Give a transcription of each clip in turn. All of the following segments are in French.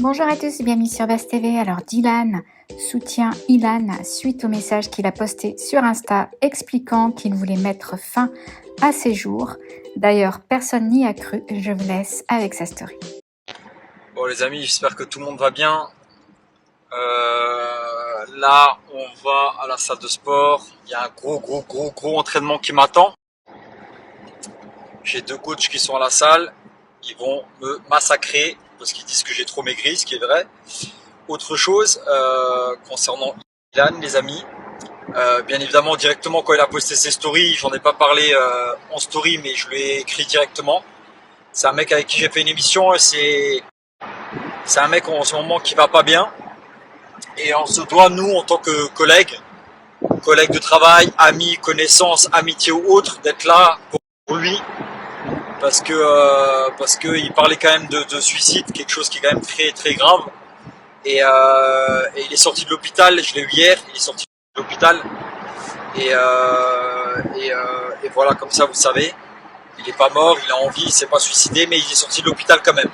Bonjour à tous, bienvenue sur Buzz TV. Alors Dylan soutient Ilan suite au message qu'il a posté sur Insta expliquant qu'il voulait mettre fin à ses jours. D'ailleurs, personne n'y a cru. Je vous laisse avec sa story. Bon les amis, j'espère que tout le monde va bien. Là, on va à la salle de sport. Il y a un gros entraînement qui m'attend. J'ai deux coachs qui sont à la salle. Ils vont me massacrer parce qu'ils disent que j'ai trop maigri, ce qui est vrai. Autre chose, concernant Ilan, les amis. Bien évidemment, directement quand il a posté ses stories, j'en ai pas parlé en story, mais je lui ai écrit directement. C'est un mec avec qui j'ai fait une émission. C'est un mec en ce moment qui va pas bien. Et on se doit, nous, en tant que collègues de travail, amis, connaissances, amitié ou autres, d'être là pour lui. Parce que il parlait quand même de suicide, quelque chose qui est quand même très grave. Et il est sorti de l'hôpital, je l'ai eu hier, il est sorti de l'hôpital. Et voilà, comme ça, vous savez, il est pas mort, il a envie, il s'est pas suicidé, mais il est sorti de l'hôpital quand même.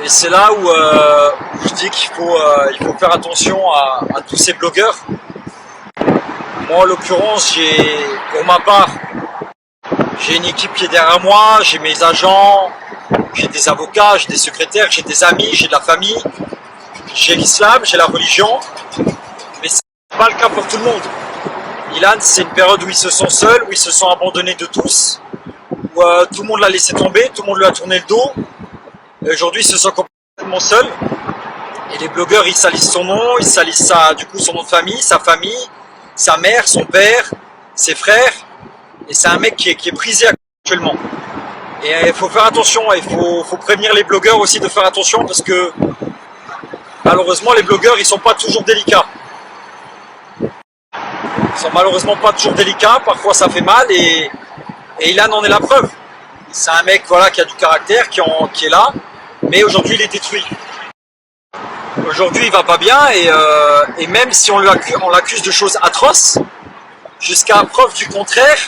Et c'est là où je dis qu'il faut faire attention à tous ces blogueurs. Moi, en l'occurrence, pour ma part, j'ai une équipe qui est derrière moi, j'ai mes agents, j'ai des avocats, j'ai des secrétaires, j'ai des amis, j'ai de la famille, j'ai l'islam, j'ai la religion, mais c'est pas le cas pour tout le monde. Ilan, c'est une période où ils se sont seuls, où ils se sont abandonnés de tous, où tout le monde l'a laissé tomber, tout le monde lui a tourné le dos. Aujourd'hui, ils se sont complètement seuls. Et les blogueurs, ils salissent son nom, ils salissent son nom de famille, sa mère, son père, ses frères. Et c'est un mec qui est brisé actuellement. Et il faut faire attention, il faut prévenir les blogueurs aussi de faire attention parce que malheureusement, les blogueurs, ils sont pas toujours délicats. Ils sont malheureusement pas toujours délicats, parfois ça fait mal et Ilan en est la preuve. C'est un mec voilà, qui a du caractère, qui est là, mais aujourd'hui il est détruit. Aujourd'hui il va pas bien et même si on l'accuse de choses atroces, jusqu'à preuve du contraire,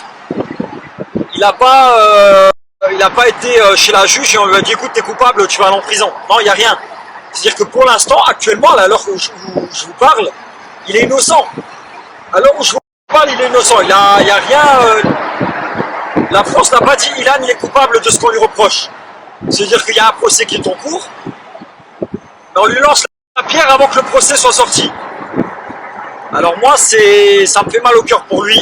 il n'a pas été chez la juge et on lui a dit écoute t'es coupable, tu vas aller en prison. Non, il n'y a rien. C'est-à-dire que pour l'instant, actuellement, à l'heure où je vous parle, il est innocent. À l'heure où je vous parle, il est innocent. Il n'y a rien... La France n'a pas dit Ilan il est coupable de ce qu'on lui reproche. C'est-à-dire qu'il y a un procès qui est en cours, mais on lui lance la pierre avant que le procès soit sorti. Alors moi, ça me fait mal au cœur pour lui,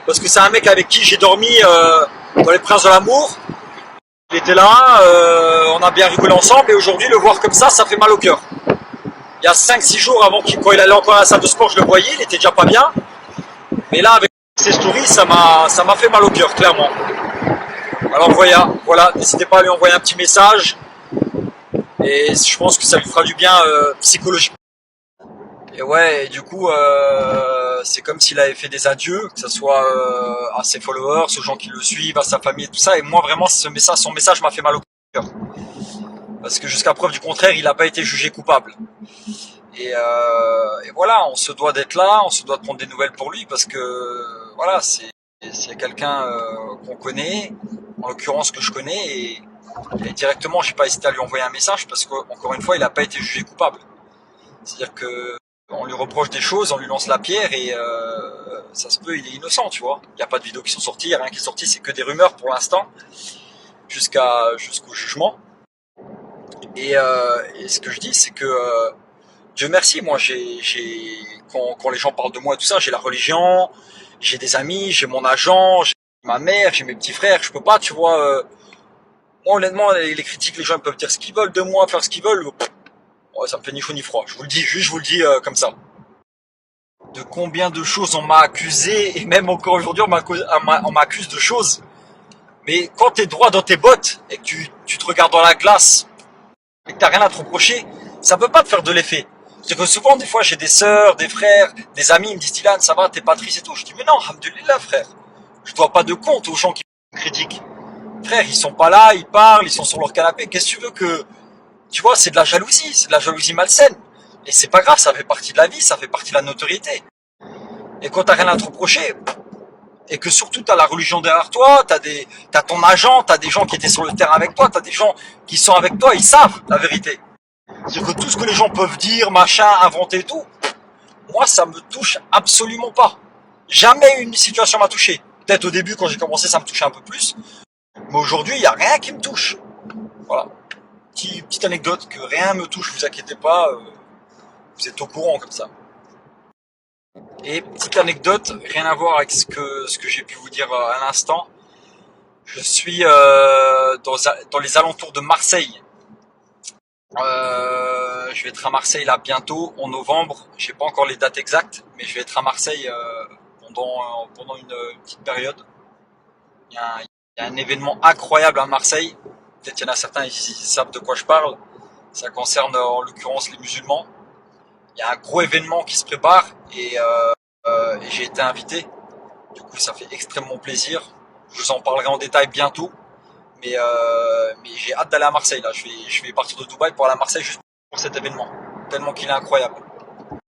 parce que c'est un mec avec qui j'ai dormi dans Les Princes de l'amour. Il était là, on a bien rigolé ensemble, et aujourd'hui, le voir comme ça fait mal au cœur. Il y a 5-6 jours avant quand il allait encore à la salle de sport, je le voyais, il était déjà pas bien. Mais là, avec ces stories, ça m'a fait mal au cœur, clairement. Alors voilà, n'hésitez pas à lui envoyer un petit message. Et je pense que ça lui fera du bien psychologiquement. Et ouais, et du coup, c'est comme s'il avait fait des adieux, que ce soit à ses followers, aux gens qui le suivent, à sa famille et tout ça. Et moi, vraiment, son message m'a fait mal au cœur. Parce que jusqu'à preuve du contraire, il n'a pas été jugé coupable. Et voilà, on se doit d'être là, on se doit de prendre des nouvelles pour lui, parce que voilà, c'est quelqu'un qu'on connaît, en l'occurrence que je connais, et directement, j'ai pas hésité à lui envoyer un message, parce qu'encore une fois, il n'a pas été jugé coupable. C'est-à-dire que on lui reproche des choses, on lui lance la pierre, et ça se peut, il est innocent, tu vois. Il n'y a pas de vidéos qui sont sorties, il n'y a rien qui est sorti, c'est que des rumeurs pour l'instant, jusqu'au jugement. Et ce que je dis, c'est que Dieu merci, moi, quand les gens parlent de moi et tout ça, j'ai la religion, j'ai des amis, j'ai mon agent, j'ai ma mère, j'ai mes petits frères, je peux pas, tu vois. Moi, honnêtement, les critiques, les gens peuvent dire ce qu'ils veulent de moi, faire ce qu'ils veulent. Ouais, ça me fait ni chaud ni froid. Je vous le dis, juste je vous le dis comme ça. De combien de choses on m'a accusé, et même encore aujourd'hui, on m'accuse de choses. Mais quand t'es droit dans tes bottes, et que tu te regardes dans la glace, et que t'as rien à te reprocher, ça peut pas te faire de l'effet. C'est que souvent, des fois, j'ai des sœurs, des frères, des amis, ils me disent Dylan, ça va, t'es pas triste et tout. Je dis mais non, alhamdoulilah, frère. Je dois pas de compte aux gens qui me critiquent. Frère, ils sont pas là, ils parlent, ils sont sur leur canapé. Qu'est-ce que tu veux que... Tu vois, c'est de la jalousie malsaine. Et c'est pas grave, ça fait partie de la vie, ça fait partie de la notoriété. Et quand t'as rien à te reprocher, et que surtout t'as la religion derrière toi, t'as ton agent, t'as des gens qui étaient sur le terrain avec toi, t'as des gens qui sont avec toi, ils savent la vérité. C'est-à-dire que tout ce que les gens peuvent dire, machin, inventer et tout, moi ça me touche absolument pas. Jamais une situation m'a touché. Peut-être au début quand j'ai commencé ça me touchait un peu plus, mais aujourd'hui il n'y a rien qui me touche. Voilà. Petite anecdote que rien me touche, vous inquiétez pas, vous êtes au courant comme ça. Et petite anecdote, rien à voir avec ce que j'ai pu vous dire à l'instant. Je suis dans les alentours de Marseille. Je vais être à Marseille là bientôt en novembre. J'ai pas encore les dates exactes, mais je vais être à Marseille pendant une petite période. Il y a un événement incroyable à Marseille. Peut-être il y en a certains ici qui savent de quoi je parle. Ça concerne en l'occurrence les musulmans. Il y a un gros événement qui se prépare et j'ai été invité. Du coup, ça fait extrêmement plaisir. Je vous en parlerai en détail bientôt. Mais j'ai hâte d'aller à Marseille là. Je vais partir de Dubaï pour aller à Marseille juste pour cet événement. Tellement qu'il est incroyable.